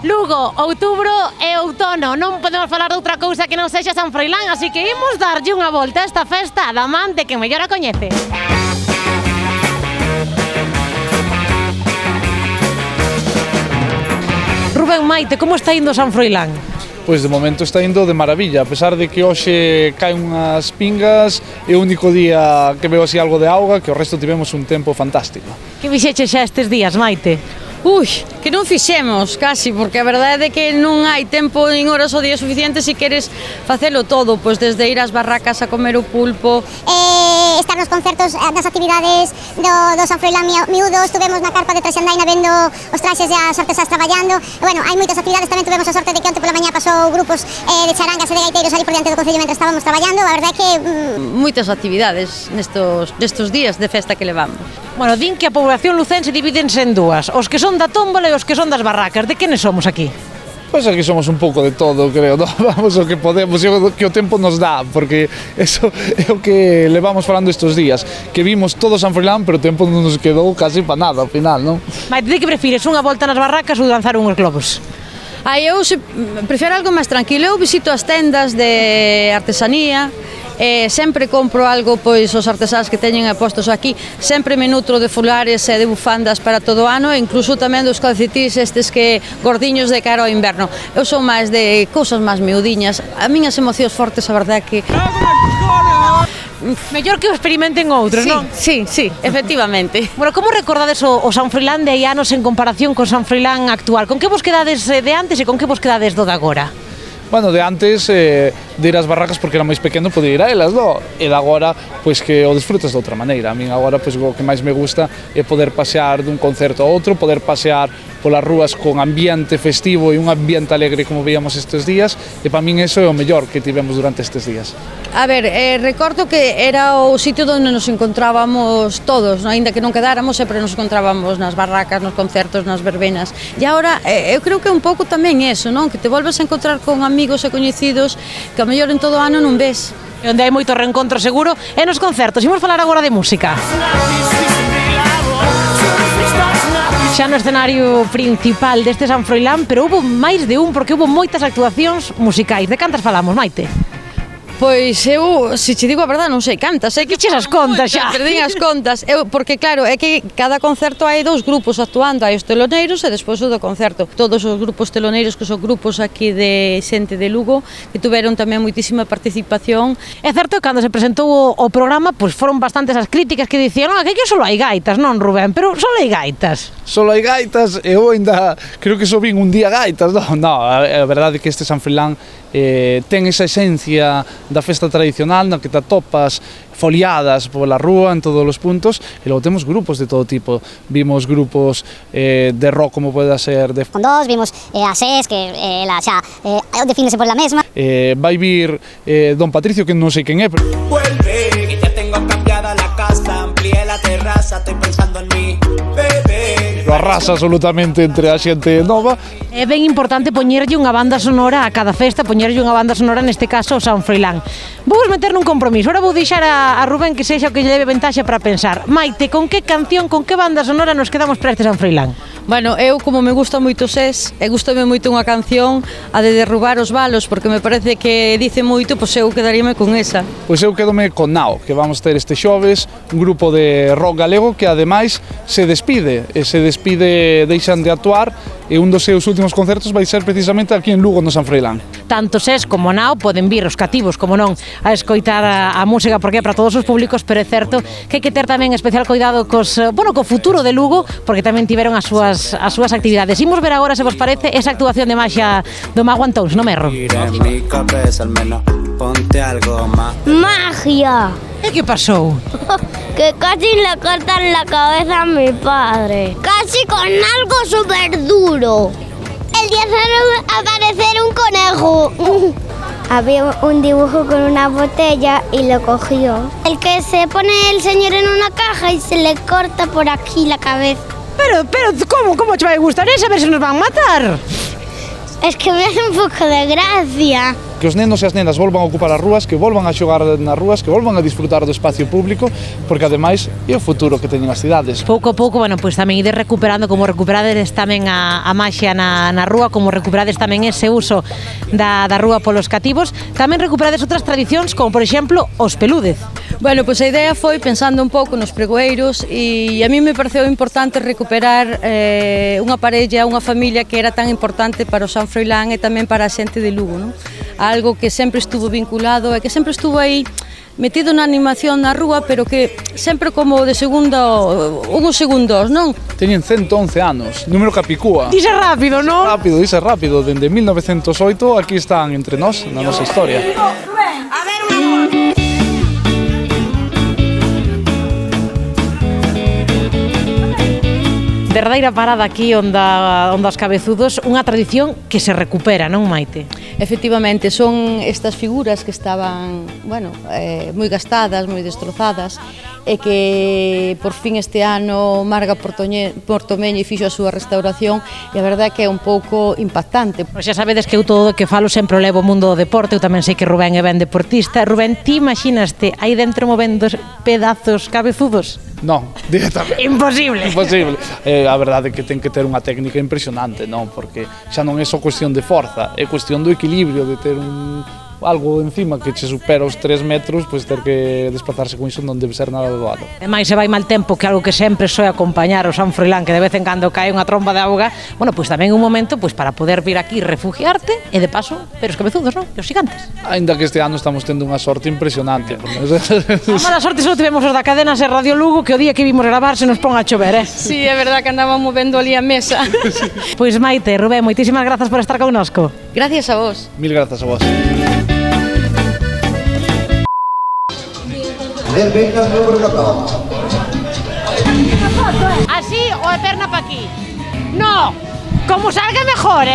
Lugo, outubro e outono, non podemos falar de outra cousa que non sexa San Froilán, así que imos darlle unha volta a esta festa da man de que mellor a coñece. Rubén, Maite, como está indo San Froilán? Pois de momento está indo de maravilla, a pesar de que hoxe caen unhas pingas, é o único día que veo así algo de auga, que o resto tivemos un tempo fantástico. Que fixeche xa estes días, Maite? Ui, que non fixemos casi, porque a verdade é que non hai tempo nin horas o día suficiente se queres facelo todo, pois desde ir ás barracas a comer o pulpo, estar nos concertos das actividades do San Froilán miúdo, estuvemos na carpa de Traxandaina vendo os traxes e as artesás traballando, e bueno, hai moitas actividades, tamén tuvemos a sorte de que onte pola mañá pasou grupos de charangas e de gaiteiros ali por diante do Concello mentre estábamos traballando, a verdade é que... moitas actividades nestos días de festa que levamos. Bueno, din que a población lucense divídense en dúas, os que son da tómbola e os que son das barracas. De quenes somos aquí? Pois aquí somos un pouco de todo, creo, ¿no? Vamos o que podemos e o que o tempo nos dá, porque eso é o que levamos falando estes días, que vimos todo San Froilán, pero o tempo non nos quedou casi para nada ao final, non? Maite, de que prefires, unha volta nas barracas ou lanzar uns globos? Eu prefiro algo máis tranquilo, eu visito as tendas de artesanía, sempre compro algo, pois os artesáns que teñen postos aquí, sempre me nutro de folares e de bufandas para todo o ano, e incluso tamén dos calcetís estes que gordiños de cara ao inverno. Eu son máis de cousas máis miudiñas, a miñas emocións fortes, a verdade é que... Mellor que o experimenten outros, non? Sí, efectivamente. Bueno, como recordades o San Froilán de hai anos en comparación co San Froilán actual? Con que vos quedades de antes e con que vos quedades do de agora? Bueno, de antes de ir ás barracas porque era máis pequeno podía ir a elas, no? E de agora, pois que o disfrutas de outra maneira. A min agora, pois o que máis me gusta é poder pasear dun concerto a outro, poder pasear polas rúas con ambiente festivo e un ambiente alegre como veíamos estes días, e para min eso é o mellor que tivemos durante estes días. A ver, recordo que era o sitio onde nos encontrábamos todos, non? Ainda que non quedáramos, sempre nos encontrábamos nas barracas, nos concertos, nas verbenas. E agora, eu creo que é un pouco tamén eso, non? Que te volves a encontrar con amigos e coñecidos que a mellor en todo o ano non ves. E onde hai moito reencontro seguro é nos concertos. Imos falar agora de música. Xa no escenario principal deste San Froilán, pero houve máis de un porque houve moitas actuacións musicais. De cantas falamos, Maite? Pois eu, se che digo a verdade, non sei cantas, que Fiches as contas xa. Perdín as contas, porque claro, é que cada concerto hai dous grupos actuando, hai os teloneiros e despois o do concerto. Todos os grupos teloneiros, que son grupos aquí de xente de Lugo, que tuveron tamén moitísima participación. É certo que cando se presentou o programa, pois foron bastantes as críticas que dicían, non, que só hai gaitas, non, Rubén, pero só hai gaitas. Só hai gaitas, eu ainda creo que só vin un día gaitas, non, a verdade é que este San Froilán ten esa esencia da festa tradicional na que te atopas foliadas pola rúa en todos os puntos, e logo temos grupos de todo tipo. Vimos grupos de rock como pode ser de Con dos, vimos a SES, que ela xa defínese por la mesma. Vai vir Don Patricio, que non sei quen é, pero... Vuelve, que ya tengo cambiada la casa, amplié la terraza, estoy pensando en mí, bebé. Lo arrasa absolutamente entre a xente nova. É ben importante poñerlle unha banda sonora a cada festa, poñerlle unha banda sonora neste caso ao San Froilán. Vou meter nun compromiso, ahora vou deixar a Rubén que sexa o que lle debe ventaxa para pensar. Maite, con que canción, con que banda sonora nos quedamos para este San Froilán? Bueno, eu como me gusta moito SES, e gustame moito unha canción, a de Derrubar os Balos, porque me parece que dice moito, pois eu quedaríame con esa. Pois eu quedome con Nao, que vamos ter este xoves, un grupo de rock galego que ademais se despide, deixan de actuar, e un dos seus últimos concertos vai ser precisamente aquí en Lugo, no San Froilán. Tanto SES como Nao poden vir os cativos, como non, a escoitar a música, porque é para todos os públicos, pero é certo que hai que ter tamén especial cuidado co futuro de Lugo, porque tamén tiveron as súas actividades. Imos ver agora, se vos parece, esa actuación de maxia do Mago Antous, no Merro. ¡Magia! E que pasou? Que casi le cortan la cabeza a mi padre. Casi con algo súper duro. El día de aparecer un conejo. Había un dibujo con una botella y lo cogió. El que se pone el señor en una caja y se le corta por aquí la cabeza. Pero, como te vai gustar esa? A ver se nos van matar. Es que me hace un poco de gracia. que os nenos e as nenas volvan a ocupar as rúas, que volvan a xogar nas rúas, que volvan a disfrutar do espacio público, porque ademais é o futuro que teñen as cidades. Pouco a pouco, bueno, pois tamén ides recuperando, como recuperades tamén a maxia na rúa, como recuperades tamén ese uso da rúa polos cativos, tamén recuperades outras tradicións, como por exemplo os pelúdez. Bueno, pois a idea foi pensando un pouco nos pregoeiros e a mí me pareceu importante recuperar unha parella, unha familia que era tan importante para o San Froilán e tamén para a xente de Lugo, non? Algo que sempre estuvo vinculado e que sempre estuvo aí metido na animación na rúa, pero que sempre como de uns segundos, non? Teñen 111 anos, número capicúa. Dice rápido, non? Dice rápido, dende 1908 aquí están entre nós, na nosa historia. Derradeira parada aquí onde os cabezudos, unha tradición que se recupera, non, Maite? Efectivamente, son estas figuras que estaban, bueno, moi gastadas, moi destrozadas, e que por fin este ano Marga Portomeño fixo a súa restauración e a verdade é que é un pouco impactante. Pois xa sabedes que eu todo o que falo sempre o levo o mundo do deporte, eu tamén sei que Rubén é ben deportista. Rubén, ti imaginaste aí dentro movendo pedazos cabezudos? Non, directamente. Imposible. Imposible. A verdade é que ten que ter unha técnica impresionante, non? Porque xa non é só cuestión de forza, é cuestión do equilibrio, de ter algo encima que che supera os 3 metros, pois ter que desplazarse con iso non debe ser nada doado. E máis se vai mal tempo, que algo que sempre soe acompañar o San Froilán, que de vez en cando cae unha tromba de auga, bueno, pois tamén un momento pois para poder vir aquí refugiarte e de paso ver os cabezudos, non? E os gigantes. Ainda que este ano estamos tendo unha sorte impresionante. A mala sorte só tivemos os da cadena Ser Radio Lugo, que o día que vimos gravar se nos pon a chover, Sí, é verdade que andaban movendo ali a mesa. Pois Maite, Rubén, moitísimas grazas por estar connosco. Gracias a vos. Mil grazas a vos. Así ou a perna pa aquí? No, como salga mejor,